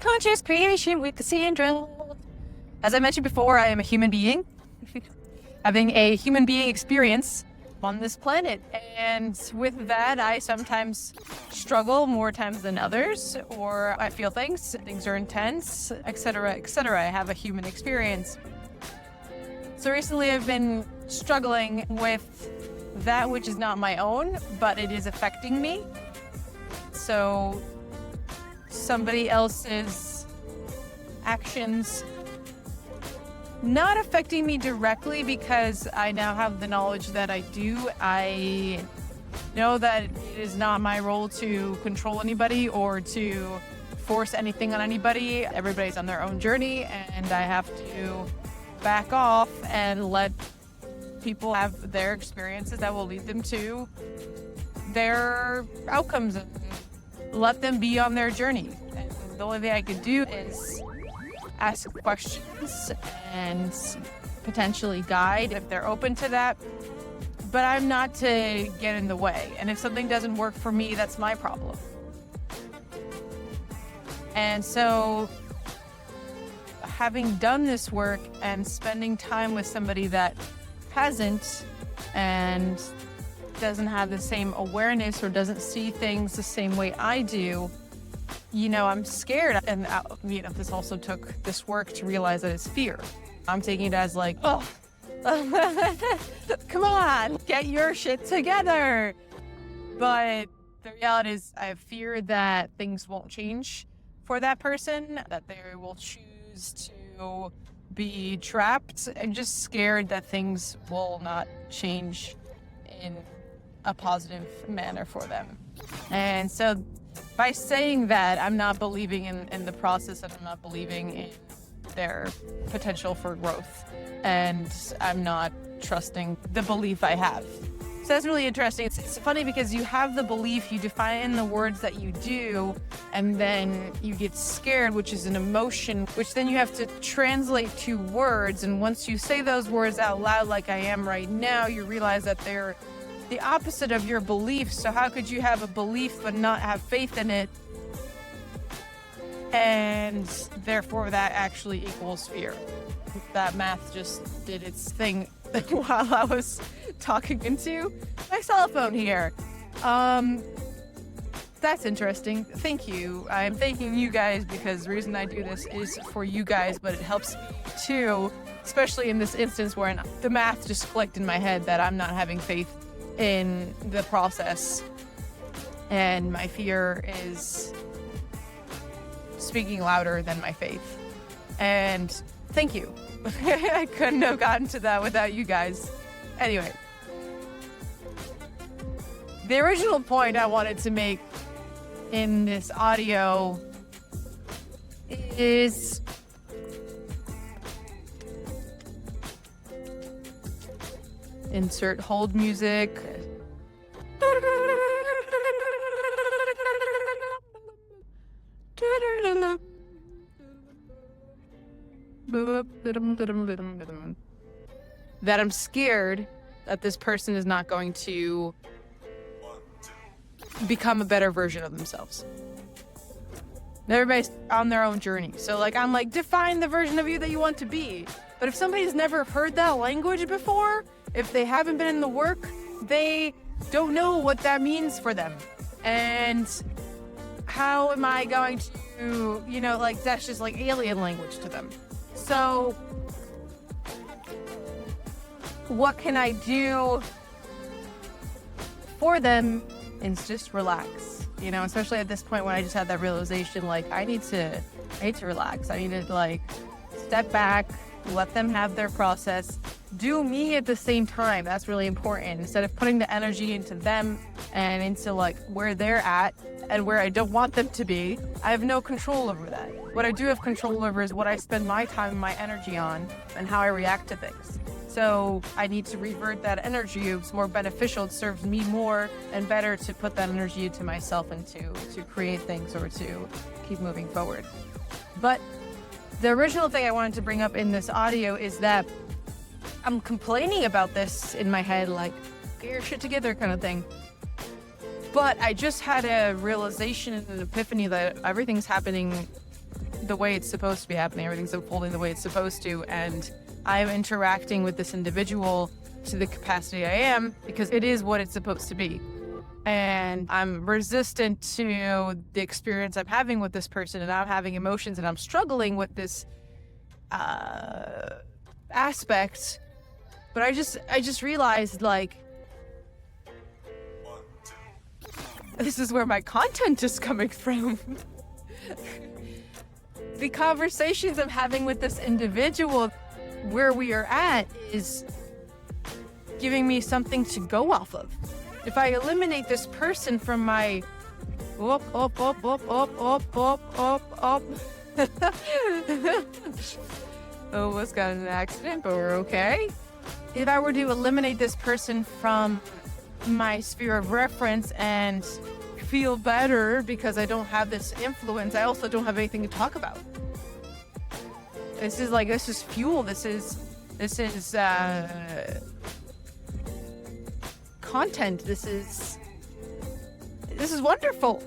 Conscious Creation with Cassandra. As I mentioned before, I am a human being, having a human being experience on this planet. And with that, I sometimes struggle more times than others, or I feel things are intense, etc., etc. I have a human experience. So recently I've been struggling with that which is not my own, but it is affecting me. So somebody else's actions not affecting me directly, because I now have the knowledge that I do. I know that it is not my role to control anybody or to force anything on anybody. Everybody's on their own journey, and I have to back off and let people have their experiences that will lead them to their outcomes. Let them be on their journey. And the only thing I could do is ask questions and potentially guide if they're open to that. But I'm not to get in the way. And if something doesn't work for me, that's my problem. And so, having done this work and spending time with somebody that hasn't and doesn't have the same awareness or doesn't see things the same way I do, I'm scared. And, this also took this work to realize that it's fear. I'm taking it as like, oh, come on, get your shit together. But the reality is I have fear that things won't change for that person, that they will choose to be trapped. I'm just scared that things will not change in a positive manner for them. And so by saying that, I'm not believing in the process, and I'm not believing in their potential for growth. And I'm not trusting the belief I have. So that's really interesting. It's funny because you have the belief, you define the words that you do, and then you get scared, which is an emotion, which then you have to translate to words. And once you say those words out loud, like I am right now, you realize that they're the opposite of your belief. So how could you have a belief but not have faith in it? And therefore that actually equals fear. That math just did its thing while I was talking into my cell phone here. That's interesting. Thank you. I'm thanking you guys, because the reason I do this is for you guys, but it helps me too, especially in this instance where the math just clicked in my head that I'm not having faith in the process, and my fear is speaking louder than my faith. And thank you. I couldn't have gotten to that without you guys. Anyway, the original point I wanted to make in this audio is insert hold music. That I'm scared that this person is not going to become a better version of themselves. Everybody's on their own journey. So I'm like, define the version of you that you want to be. But if somebody's never heard that language before, if they haven't been in the work, they don't know what that means for them. And how am I going to, that's just like alien language to them. So what can I do for them is just relax, especially at this point when I just had that realization, I need to relax. I need to step back, let them have their process, do me at the same time. That's really important. Instead of putting the energy into them and into where they're at and where I don't want them to be, I have no control over that. What I do have control over is what I spend my time and my energy on and how I react to things. So I need to revert that energy. It's more beneficial. It serves me more and better to put that energy into myself and to create things or to keep moving forward. But the original thing I wanted to bring up in this audio is that I'm complaining about this in my head, get your shit together kind of thing. But I just had a realization and an epiphany that everything's happening the way it's supposed to be happening. Everything's unfolding the way it's supposed to. And I'm interacting with this individual to the capacity I am because it is what it's supposed to be. And I'm resistant to the experience I'm having with this person, and I'm having emotions, and I'm struggling with this aspect. But I just realized, like, this is where my content is coming from. The conversations I'm having with this individual, where we are at, is giving me something to go off of. If I eliminate this person from my up, almost got in an accident, but we're okay. If I were to eliminate this person from my sphere of reference and feel better because I don't have this influence, I also don't have anything to talk about. This is fuel. This is content. This is wonderful.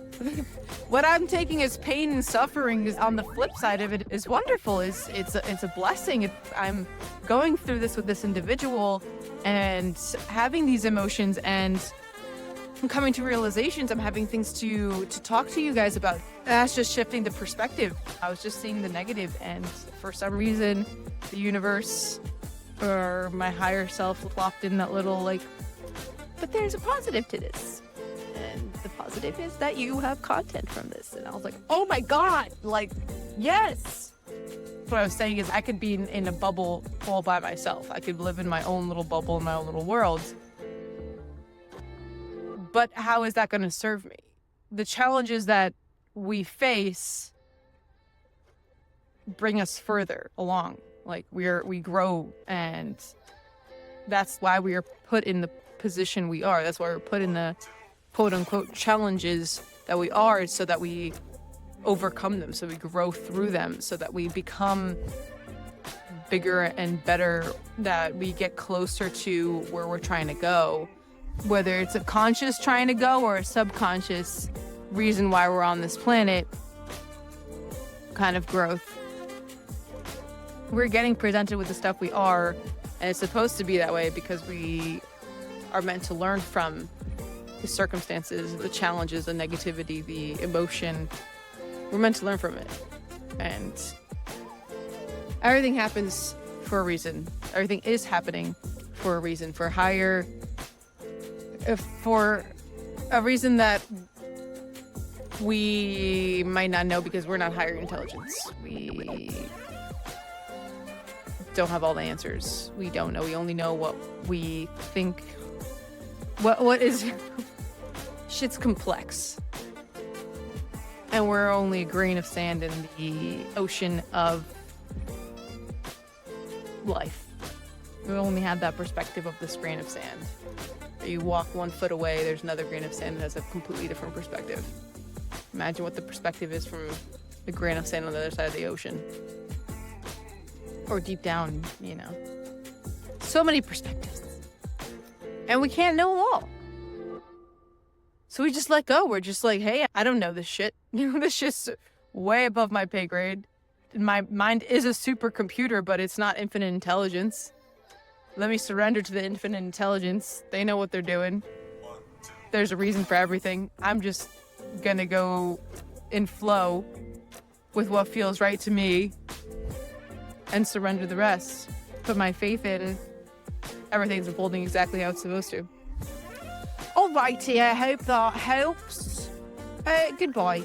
What I'm taking as pain and suffering is, on the flip side of it, is wonderful. It's a blessing. I'm going through this with this individual and having these emotions, and I'm coming to realizations. I'm having things to talk to you guys about. That's just shifting the perspective. I was just seeing the negative, and for some reason, the universe or my higher self plopped in that little, like, but there's a positive to this. And the positive is that you have content from this. And I was like, oh my God, like, yes. What I was saying is I could be in a bubble all by myself. I could live in my own little bubble, in my own little world. But how is that going to serve me? The challenges that we face bring us further along. Like, we grow, and that's why we are put in the position we are. That's why we're put in the quote-unquote challenges that we are, so that we overcome them, so we grow through them, so that we become bigger and better, that we get closer to where we're trying to go, whether it's a conscious trying to go or a subconscious reason why we're on this planet kind of growth. We're getting presented with the stuff we are, and it's supposed to be that way because we are meant to learn from the circumstances, the challenges, the negativity, the emotion. We're meant to learn from it. And everything happens for a reason. Everything is happening for a reason, for a reason that we might not know because we're not higher intelligence. We don't have all the answers. We don't know. We only know what we think. What is... Shit's complex. And we're only a grain of sand in the ocean of life. We only have that perspective of this grain of sand. You walk 1 foot away, there's another grain of sand that has a completely different perspective. Imagine what the perspective is from the grain of sand on the other side of the ocean. Or deep down, you know. So many perspectives. And we can't know them all. So we just let go. We're just like, hey, I don't know this shit. This shit's way above my pay grade. My mind is a supercomputer, but it's not infinite intelligence. Let me surrender to the infinite intelligence. They know what they're doing. There's a reason for everything. I'm just gonna go in flow with what feels right to me and surrender the rest. Put my faith in everything's unfolding exactly how it's supposed to. Alrighty, I hope that helps. Goodbye.